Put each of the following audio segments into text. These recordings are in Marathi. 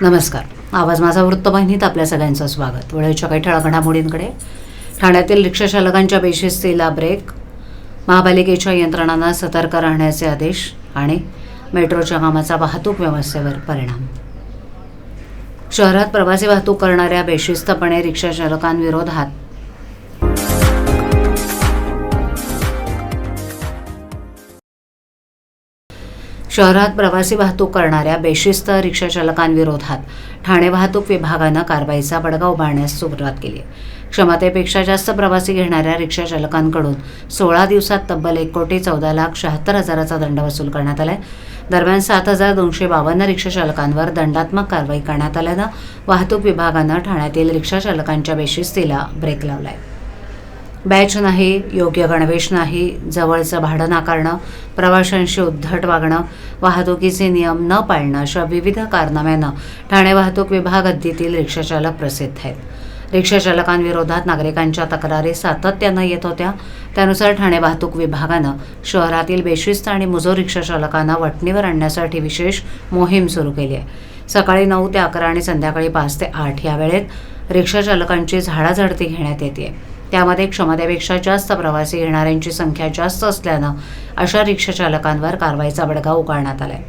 नमस्कार. आवाज माझा वृत्तवाहिनीत आपल्या सगळ्यांचं स्वागत. वेळेच्या काही ठळक घडामोडींकडे. ठाण्यातील रिक्षा चालकांच्या बेशिस्तीला ब्रेक, महापालिकेच्या यंत्रणांना सतर्क राहण्याचे आदेश आणि मेट्रोच्या कामाचा वाहतूक व्यवस्थेवर परिणाम. शहरात प्रवासी वाहतूक करणाऱ्या बेशिस्तपणे रिक्षा चालकांविरोधात शहरात प्रवासी वाहतूक करणाऱ्या बेशिस्त रिक्षाचालकांविरोधात ठाणे वाहतूक विभागानं कारवाईचा बडगा उभारण्यास सुरुवात केली आहे. क्षमतेपेक्षा जास्त प्रवासी घेणाऱ्या रिक्षाचालकांकडून 16 दिवसात तब्बल 1,14,76,000चा दंड वसूल करण्यात आलाय. दरम्यान 7,252 रिक्षाचालकांवर दंडात्मक कारवाई करण्यात आल्यानं वाहतूक विभागानं ठाण्यातील रिक्षाचालकांच्या बेशिस्तीला ब्रेक लावलाय. बॅच नाही, योग्य गणवेश नाही, जवळचं भाडं नाकारणं, प्रवाशांशी उद्धट वागणं, वाहतुकीचे नियम न पाळणं अशा विविध कारनाम्यानं ठाणे वाहतूक विभाग हद्दीतील रिक्षाचालक प्रसिद्ध आहेत. रिक्षाचालकांविरोधात नागरिकांच्या तक्रारी सातत्यानं येत होत्या. त्यानुसार ठाणे वाहतूक विभागानं शहरातील बेशिस्त आणि मुजोर रिक्षाचालकांना वठणीवर आणण्यासाठी विशेष मोहीम सुरू केली आहे. सकाळी 9 ते 11 आणि संध्याकाळी 5 ते 8 या वेळेत रिक्षाचालकांची झाडाझडती घेण्यात येते. त्यामध्ये क्षमतेपेक्षा जास्त प्रवासी घेणाऱ्यांची संख्या जास्त असल्यानं अशा रिक्षाचालकांवर कारवाईचा बडगा उगारण्यात आलाय.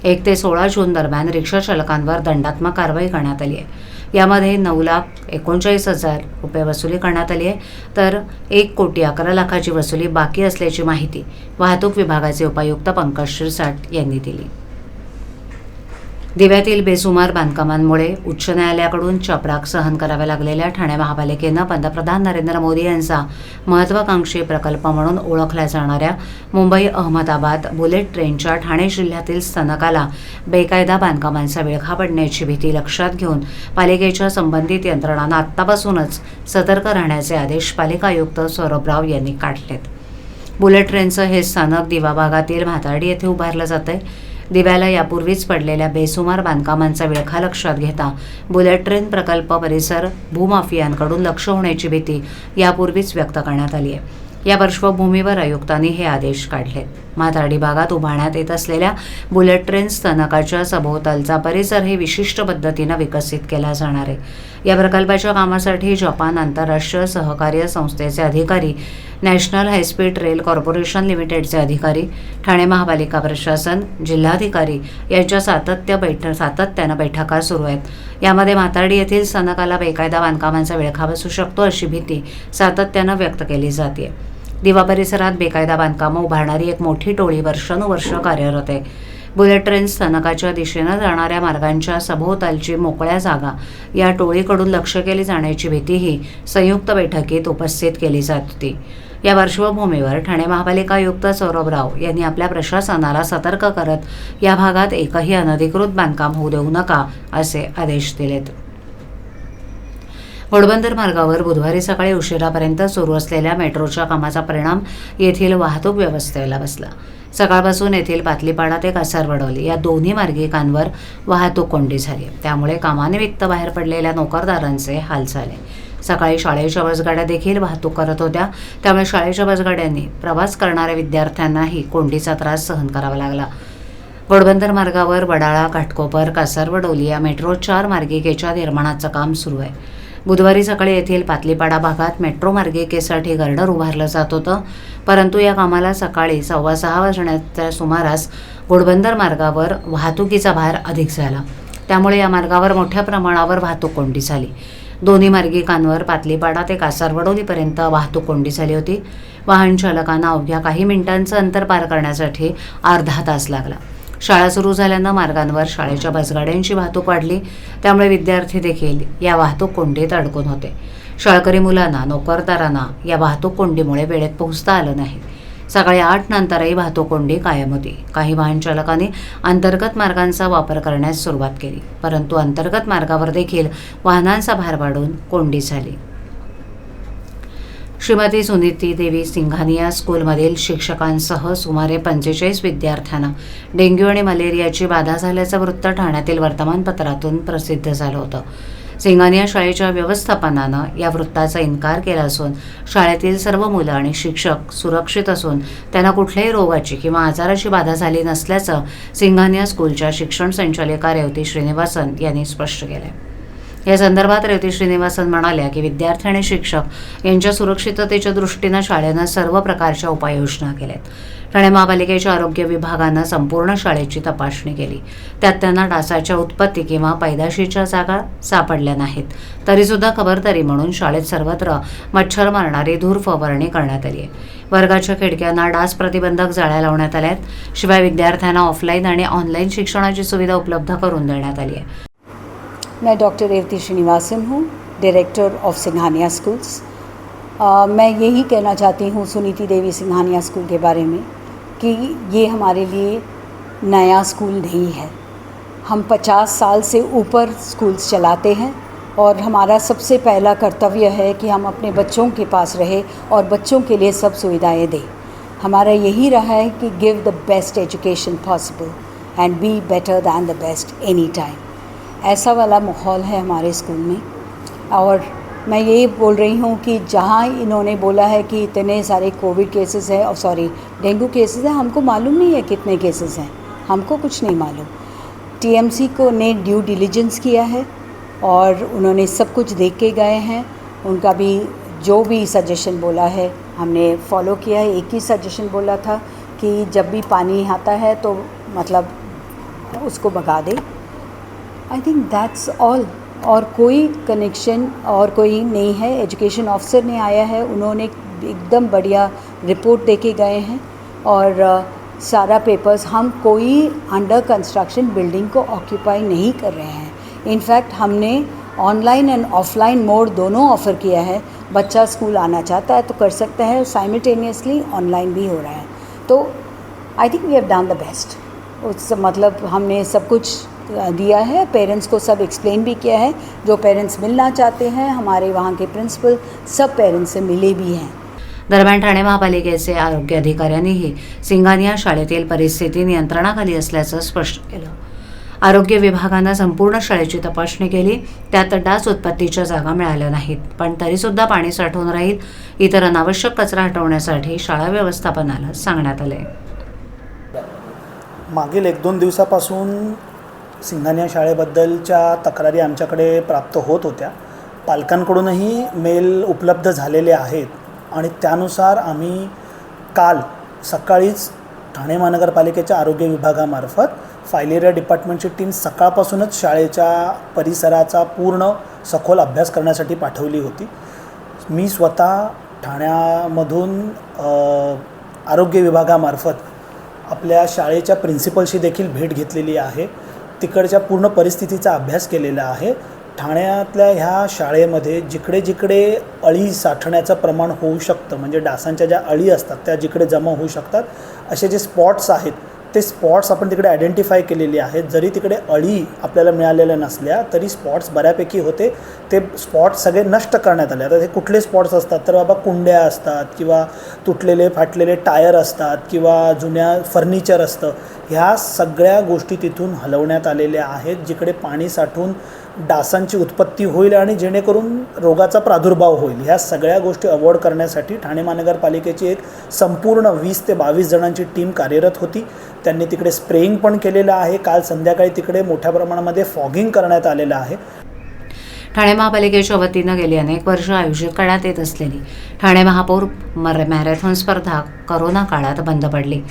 1 ते 16 जून दरम्यान रिक्षाचालकांवर दंडात्मक कारवाई करण्यात आली आहे. यामध्ये 9,39,000 रुपये वसुली करण्यात आली आहे, तर 1,11,00,000ची वसुली बाकी असल्याची माहिती वाहतूक विभागाचे उपायुक्त पंकज शिरसाट यांनी दिली. दिव्यातील बेसुमार बांधकामांमुळे उच्च न्यायालयाकडून चपराक सहन कराव्या लागलेल्या ठाणे महापालिकेनं पंतप्रधान नरेंद्र मोदी यांचा महत्त्वाकांक्षी प्रकल्प म्हणून ओळखल्या जाणाऱ्या मुंबई अहमदाबाद बुलेट ट्रेनच्या ठाणे जिल्ह्यातील स्थानकाला बेकायदा बांधकामांचा विळखा पडण्याची भीती लक्षात घेऊन पालिकेच्या संबंधित यंत्रणांना आत्तापासूनच सतर्क राहण्याचे आदेश पालिका आयुक्त सौरभ राव यांनी काढलेत. बुलेट ट्रेनचं हे स्थानक दिवा भागातील म्हाताडी येथे उभारलं जातंय. दिव्याला यापूर्वीच पडलेल्या बेसुमार बांधकामांचा विळखा लक्षात घेता बुलेट ट्रेन प्रकल्प परिसर भूमाफियांकडून लक्ष होण्याची भीती यापूर्वीच व्यक्त करण्यात आली आहे. या पार्श्वभूमीवर आयुक्तांनी हे आदेश काढलेत. म्हाताडी भागात उभारण्यात येत असलेल्या बुलेट ट्रेन स्थानकाच्या सभोवतालचा परिसर हे विशिष्ट पद्धतीनं विकसित केला जाणार आहे. या प्रकल्पाच्या कामासाठी जपान आंतरराष्ट्रीय सहकार्य संस्थेचे अधिकारी, नॅशनल हायस्पीड रेल कॉर्पोरेशन लिमिटेडचे अधिकारी, ठाणे महापालिका प्रशासन, जिल्हाधिकारी यांच्या सातत्यानं बैठका सुरू आहेत. यामध्ये म्हाताडी येथील स्थानकाला बेकायदा बांधकामांचा विळखा बसू शकतो अशी भीती सातत्यानं व्यक्त केली जाते. दिवा परिसरात बेकायदा बांधकामं उभारणारी एक मोठी टोळी वर्षानुवर्ष कार्यरत आहे. बुलेट ट्रेन स्थानकाच्या दिशेनं जाणाऱ्या मार्गांच्या सभोवतालची मोकळ्या जागा या टोळीकडून लक्ष केली जाण्याची भीतीही संयुक्त बैठकीत उपस्थित केली जात होती. या पार्श्वभूमीवर ठाणे महापालिका आयुक्त सौरभ राव यांनी आपल्या प्रशासनाला सतर्क करत या भागात एकही अनधिकृत बांधकाम होऊ देऊ नका असे आदेश दिलेत. घोडबंदर मार्गावर बुधवारी सकाळी उशिरापर्यंत सुरू असलेल्या मेट्रोच्या कामाचा परिणाम येथील वाहतूक व्यवस्थेला बसला. सकाळपासून येथील पातलीपाडा ते कासारवडवली या दोन्ही मार्गिकांवर वाहतूक कोंडी झाली. त्यामुळे कामानिमित्त बाहेर पडलेल्या नोकरदारांचे हाल झाले. सकाळी शाळेच्या बसगाड्या देखील वाहतूक करत होत्या. त्यामुळे शाळेच्या बसगाड्यांनी प्रवास करणाऱ्या विद्यार्थ्यांनाही कोंडीचा त्रास सहन करावा लागला. घोडबंदर मार्गावर वडाळा, घाटकोपर, कासारवडवली या मेट्रो 4 मार्गिकेच्या निर्माणाचं काम सुरू आहे. बुधवारी सकाळी येथील पातलीपाडा भागात मेट्रो मार्गिकेसाठी गर्डर उभारलं जात होतं, परंतु या कामाला सकाळी 6:15 वाजण्याच्या सुमारास घोडबंदर मार्गावर वाहतुकीचा भार अधिक झाला. त्यामुळे या मार्गावर मोठ्या प्रमाणावर वाहतूक कोंडी झाली. दोन्ही मार्गिकांवर पातलीपाडा ते कासारवडवलीपर्यंत वाहतूक कोंडी झाली होती. वाहन चालकांना अवघ्या काही मिनिटांचं अंतर पार करण्यासाठी अर्धा तास लागला. शाळा सुरू झाल्यानं मार्गांवर शाळेच्या बसगाड्यांची वाहतूक वाढली. त्यामुळे विद्यार्थी देखील या वाहतूक कोंडीत अडकून होते. शाळकरी मुलांना, नोकरदारांना या वाहतूक कोंडीमुळे वेळेत पोहोचता आलं नाही. सकाळी 8 नंतरही वाहतूक कोंडी कायम होती. काही वाहन चालकांनी अंतर्गत मार्गांचा वापर करण्यास सुरुवात केली, परंतु अंतर्गत मार्गावर देखील वाहनांचा भार वाढून कोंडी झाली. श्रीमती सुनीती देवी सिंघानिया स्कूलमधील शिक्षकांसह सुमारे 45 विद्यार्थ्यांना डेंग्यू आणि मलेरियाची बाधा झाल्याचं वृत्त ठाण्यातील वर्तमानपत्रातून प्रसिद्ध झालं होतं. सिंघानिया शाळेच्या व्यवस्थापनानं या वृत्ताचा इन्कार केला असून शाळेतील सर्व मुलं आणि शिक्षक सुरक्षित असून त्यांना कुठल्याही रोगाची किंवा आजाराची बाधा झाली नसल्याचं सिंघानिया स्कूलच्या शिक्षण संचालिका रेवती श्रीनिवासन यांनी स्पष्ट केलं. या संदर्भात रेवती श्रीनिवासन म्हणाल्या की विद्यार्थी आणि शिक्षक यांच्या सुरक्षिततेच्या दृष्टीनं शाळेनं सर्व प्रकारच्या उपाययोजना केल्यात. ठाणे महापालिकेच्या आरोग्य विभागानं संपूर्ण शाळेची तपासणी केली. त्यात त्यांना डासाच्या उत्पत्ती किंवा पैदाशीच्या जागा सापडल्या नाहीत. तरीसुद्धा खबरदारी म्हणून शाळेत सर्वत्र मच्छर मारणारी धूर फवारणी करण्यात आली आहे. वर्गाच्या खिडक्यांना डास प्रतिबंधक जाळ्या लावण्यात आल्यात. शिवाय विद्यार्थ्यांना ऑफलाईन आणि ऑनलाईन शिक्षणाची सुविधा उपलब्ध करून देण्यात आली आहे. मैं डॉक्टर रेवती श्रीनिवासन हूँ, डायरेक्टर ऑफ सिंघानिया स्कूल्स. मैं यही कहना चाहती हूँ सुनीति देवी सिंघानिया स्कूल के बारे में कि ये हमारे लिए नया स्कूल नहीं है. हम 50 साल से ऊपर स्कूल्स चलाते हैं और हमारा सबसे पहला कर्तव्य है कि हम अपने बच्चों के पास रहे और बच्चों के लिए सब सुविधाएं दें. हमारा यही रहा है कि give the best education possible end be better than the best any time. ऐसा वाला माहौल है हमारे स्कूल में. और मैं ये बोल रही हूँ कि जहाँ इन्होंने बोला है कि इतने सारे कोविड केसेस हैं और सॉरी डेंगू केसेस हैं, हमको मालूम नहीं है कितने केसेस हैं, हमको कुछ नहीं मालूम. टीएमसी को ने ड्यू डिलिजेंस किया है और उन्होंने सब कुछ देख के गए हैं. उनका भी जो भी सजेशन बोला है हमने फॉलो किया है. एक ही सजेशन बोला था कि जब भी पानी आता है तो मतलब उसको भगा दे. I think that's all. और कोई कनेक्शन और कोई नहीं है. एजुकेशन ऑफिसर ने आया है, उन्होंने एकदम बढ़िया रिपोर्ट दे के गए हैं और सारा पेपर्स. हम कोई अंडर कंस्ट्रक्शन बिल्डिंग को ऑक्यूपाई नहीं कर रहे हैं. इनफैक्ट हमने ऑनलाइन एंड ऑफलाइन मोड दोनों ऑफ़र किया है. बच्चा स्कूल आना चाहता है तो कर सकता है, साइमल्टेनियसली ऑनलाइन भी हो रहा है. तो I think we have done the best. उस मतलब हमने सब कुछ दिया है. पेरेंट्स को सब एक्सप्लेन भी किया है. जो पेरेंट्स मिलना चाहते हैं, हमारे वहाँ के प्रिंसिपल सब पेरेंट्स से मिले भी हैं. दरम्यान ठाणे महापालिकेचे आरोग्य अधिकाऱ्यांनीही सिंघानिया शाळेतील परिस्थिती नियंत्रणाखाली असल्याचं स्पष्ट केलं. आरोग्य विभागानं संपूर्ण शाळेची तपासणी केली. त्यात डास उत्पत्तीच्या जागा मिळाल्या नाहीत, पण तरीसुद्धा पाणी साठून राहील. इतर अनावश्यक कचरा हटवण्यासाठी शाळा व्यवस्थापनाला सांगण्यात आले. मागील 1-2 दिवसापासून सिंघानिया शाळेबद्दलच्या तक्रारी आमच्याकडे प्राप्त होत होत्या. पालकांकडूनही मेल उपलब्ध झालेले आहेत आणि त्यानुसार आम्ही काल सकाळीच ठाणे महानगरपालिकेच्या आरोग्य विभागामार्फत फायलेरिया डिपार्टमेंटची टीम सकाळपासूनच शाळेच्या परिसराचा पूर्ण सखोल अभ्यास करण्यासाठी पाठवली होती. मी स्वतः ठाण्यामधून आरोग्य विभागामार्फत आपल्या शाळेच्या प्रिन्सिपलशी देखील भेट घेतलेली आहे. तिकडच्या पूर्ण परिस्थितीचा अभ्यास केलेला आहे. ठाण्यातल्या ह्या शाळेमध्ये जिकडे जिकडे अळी साठण्याचं प्रमाण होऊ शकतं, म्हणजे डासांच्या ज्या अळी असतात त्या जिकडे जमा होऊ शकतात, असे जे स्पॉट्स आहेत ते स्पॉट्स आपण तिकडे आयडेंटिफाय केलेले आहेत. जरी तिकडे अळी आपल्याला मिळालेल्या नसल्या तरी स्पॉट्स बऱ्यापैकी होते. ते स्पॉट्स सगळे नष्ट करण्यात आले. आता ते कुठले स्पॉट्स असतात तर बाबा कुंड्या असतात किंवा तुटलेले फाटलेले टायर असतात किंवा जुन्या फर्निचर असतं. ह्या सगळ्या गोष्टी तिथून हलवण्यात आलेल्या आहेत, जिकडे पाणी साठून डासांची उत्पत्ती होईल आणि जेणेकरून रोगाचा प्रादुर्भाव होईल. ह्या सगळ्या गोष्टी अवॉइड करण्यासाठी ठाणे महानगरपालिकेची एक संपूर्ण 20 ते 22 जणांची टीम कार्यरत होती. त्यांनी तिकडे स्प्रेइंग पण केलेलं आहे. काल संध्याकाळी तिकडे मोठ्या प्रमाणामध्ये फॉगिंग करण्यात आलेलं आहे. ठाणे महापालिकेच्या वतीनं गेली अनेक वर्ष आयोजित करण्यात येत असलेली ठाणे महापौर मॅरेथॉन स्पर्धा करोना काळात बंद पडली.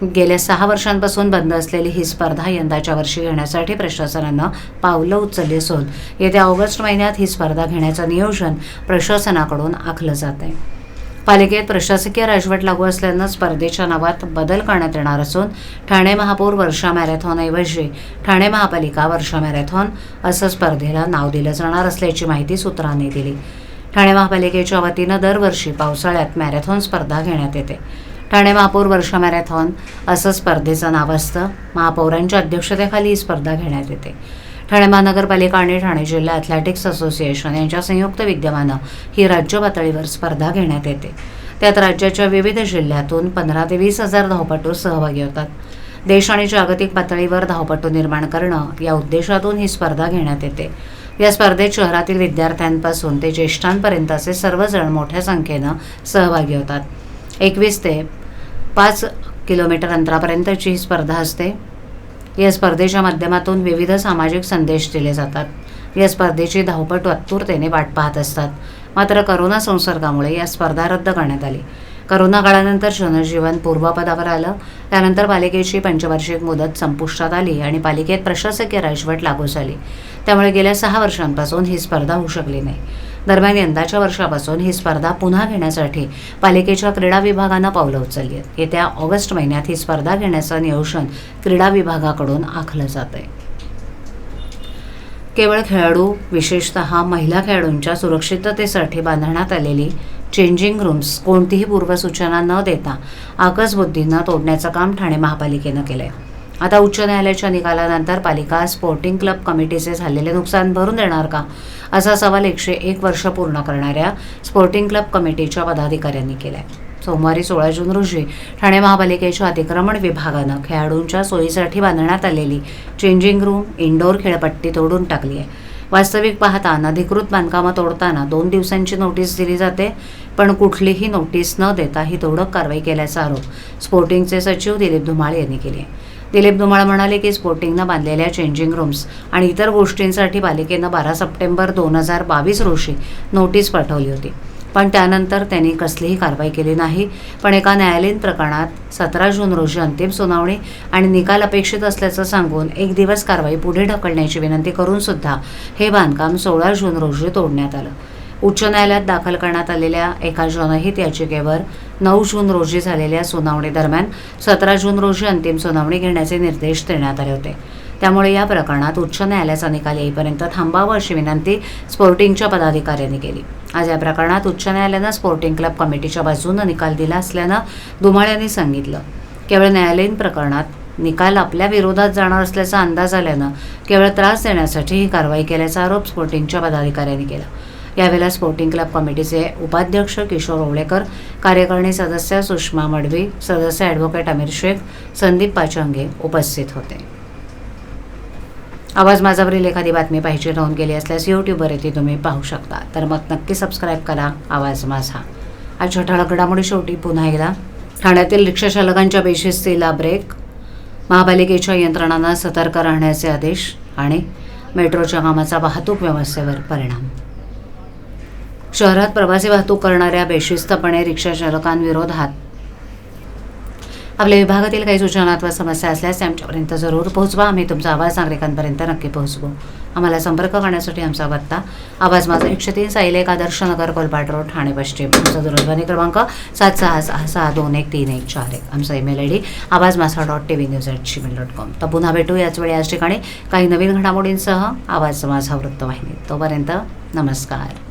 गेल्या 6 वर्षांपासून बंद असलेली ही स्पर्धा यंदाच्या वर्षी घेण्यासाठी प्रशासनानं पावलं उचलली असून येत्या ऑगस्ट महिन्यात ही स्पर्धा घेण्याचं नियोजन प्रशासनाकडून आखलं जात आहे. पालिकेत प्रशासकीय राजवट लागू असल्यानं स्पर्धेच्या नावात बदल करण्यात येणार असून ठाणे महापौर वर्षा मॅरेथॉनऐवजी ठाणे महापालिका वर्षा मॅरेथॉन असं स्पर्धेला नाव दिलं जाणार असल्याची माहिती सूत्रांनी दिली. ठाणे महापालिकेच्या वतीनं दरवर्षी पावसाळ्यात मॅरेथॉन स्पर्धा घेण्यात येते. ठाणे महापौर वर्षा मॅरेथॉन असं स्पर्धेचं नाव असतं. महापौरांच्या अध्यक्षतेखाली ही स्पर्धा घेण्यात येते. ठाणे महानगरपालिका आणि ठाणे जिल्हा ॲथलेटिक्स असोसिएशन यांच्या संयुक्त विद्यमानं ही राज्य पातळीवर स्पर्धा घेण्यात येते. त्यात राज्याच्या विविध जिल्ह्यातून 15,000 ते 20,000 धावपटू सहभागी होतात. देश आणि जागतिक पातळीवर धावपटू निर्माण करणं या उद्देशातून ही स्पर्धा घेण्यात येते. या स्पर्धेत शहरातील विद्यार्थ्यांपासून ते ज्येष्ठांपर्यंत असे सर्वजण मोठ्या संख्येनं सहभागी होतात. 21 ते 5 किलोमीटर अंतरापर्यंतची ही स्पर्धा असते. या स्पर्धेच्या माध्यमातून विविध सामाजिक संदेश दिले जातात. या स्पर्धेची धावपटू आतुरतेने वाट पाहत असतात. मात्र करोना संसर्गामुळे या स्पर्धा रद्द करण्यात आली. करोना काळानंतर जनजीवन पूर्वपदावर आलं. त्यानंतर पालिकेची पंचवार्षिक मुदत संपुष्टात आली आणि पालिकेत प्रशासकीय राजवट लागू झाली. त्यामुळे गेल्या 6 वर्षांपासून ही स्पर्धा होऊ शकली नाही. दरम्यान यंदाच्या वर्षापासून ही स्पर्धा पुन्हा घेण्यासाठी पालिकेच्या क्रीडा विभागानं पावलं उचलली आहेत. येत्या ऑगस्ट महिन्यात ही स्पर्धा घेण्याचं नियोजन क्रीडा विभागाकडून आखलं जात आहे. केवळ खेळाडू, विशेषतः महिला खेळाडूंच्या सुरक्षिततेसाठी बांधण्यात आलेली चेंजिंग रूम्स कोणतीही पूर्वसूचना न देता आकसबुद्धीनं तोडण्याचं काम ठाणे महापालिकेनं केलंय. आता उच्च न्यायालयाच्या निकालानंतर पालिका स्पोर्टिंग क्लब कमिटीचे झालेले नुकसान भरून देणार का, असा सवाल 101 वर्ष पूर्ण करणाऱ्या स्पोर्टिंग क्लब कमिटीच्या पदाधिकाऱ्यांनी केलाय. सोमवारी 16 जून रोजी ठाणे महापालिकेच्या अतिक्रमण विभागानं खेळाडूंच्या सोयीसाठी बांधण्यात आलेली चेंजिंग रूम, इंडोर खेळपट्टी तोडून टाकली आहे. वास्तविक पाहता अनधिकृत बांधकामं तोडताना 2 दिवसांची नोटीस दिली जाते, पण कुठलीही नोटीस न देता ही तोडक कारवाई केल्याचा आरोप स्पोर्टिंगचे सचिव दिलीप धुमाळ यांनी केले. दिलीप धुमाळ म्हणाले की स्पोर्टिंगनं बांधलेल्या चेंजिंग रूम्स आणि इतर गोष्टींसाठी पालिकेनं 12 सप्टेंबर 2022 रोजी नोटीस पाठवली होती, पण त्यानंतर त्यांनी कसलीही कारवाई केली नाही. पण एका न्यायालयीन प्रकरणात 17 जून रोजी अंतिम सुनावणी आणि निकाल अपेक्षित असल्याचं सांगून 1 दिवस कारवाई पुढे ढकलण्याची विनंती करून सुद्धा हे बांधकाम 16 जून रोजी तोडण्यात आलं. उच्च न्यायालयात दाखल करण्यात आलेल्या एका जनहित याचिकेवर 9 जून रोजी झालेल्या सुनावणी दरम्यान 17 जून रोजी अंतिम सुनावणी घेण्याचे निर्देश देण्यात आले होते. त्यामुळे या प्रकरणात उच्च न्यायालयाचा निकाल येईपर्यंत थांबावं अशी विनंती स्पोर्टिंगच्या पदाधिकाऱ्यांनी केली. आज या प्रकरणात उच्च न्यायालयानं स्पोर्टिंग क्लब कमिटीच्या बाजूनं निकाल दिला असल्यानं धुमाळ यांनी सांगितलं. केवळ न्यायालयीन प्रकरणात निकाल आपल्या विरोधात जाणार असल्याचा अंदाज आल्यानं केवळ त्रास देण्यासाठी ही कारवाई केल्याचा आरोप स्पोर्टिंगच्या पदाधिकाऱ्यांनी केला. यावेळेला स्पोर्टिंग क्लब कमिटीचे उपाध्यक्ष किशोर ओवळेकर, कार्यकारिणी सदस्य सुषमा मडवी, सदस्य ॲडव्होकेट अमीर शेख, संदीप पाचंगे उपस्थित होते. आवाज माझावरील एखादी बातमी पाहिजे नोंद केली असल्यास यूट्यूबवर ती तुम्ही पाहू शकता. तर मग नक्की सबस्क्राईब करा आवाज माझा. आजच्या ठळक घडामोडी शेवटी पुन्हा एकदा. ठाण्यातील रिक्षा चालकांच्या बेशिस्तीला ब्रेक, महापालिकेच्या यंत्रणांना सतर्क राहण्याचे आदेश आणि मेट्रोच्या कामाचा वाहतूक व्यवस्थेवर परिणाम. शहरात प्रवासी वाहतूक करणाऱ्या बेशिस्तपणे रिक्षा चालकांविरोधात आपल्या विभागातील काही सूचना अथवा समस्या असल्यास आमच्यापर्यंत जरूर पोहोचवा. आम्ही तुमचा आवाज नागरिकांपर्यंत नक्की पोहोचवू. आम्हाला संपर्क करण्यासाठी आमचा पत्ता आवाज माझा 103 साईल 1 आदर्श नगर, कोलपाट रोड, ठाणे पश्चिम. आमचा दूरध्वनी क्रमांक 7666214141. आमचा ईमेल ID awazmaza.tvnews@gmail.com. तर पुन्हा भेटू याच वेळी याच ठिकाणी काही नवीन घडामोडींसह आवाज माझा वृत्तवाहिनी. तोपर्यंत नमस्कार.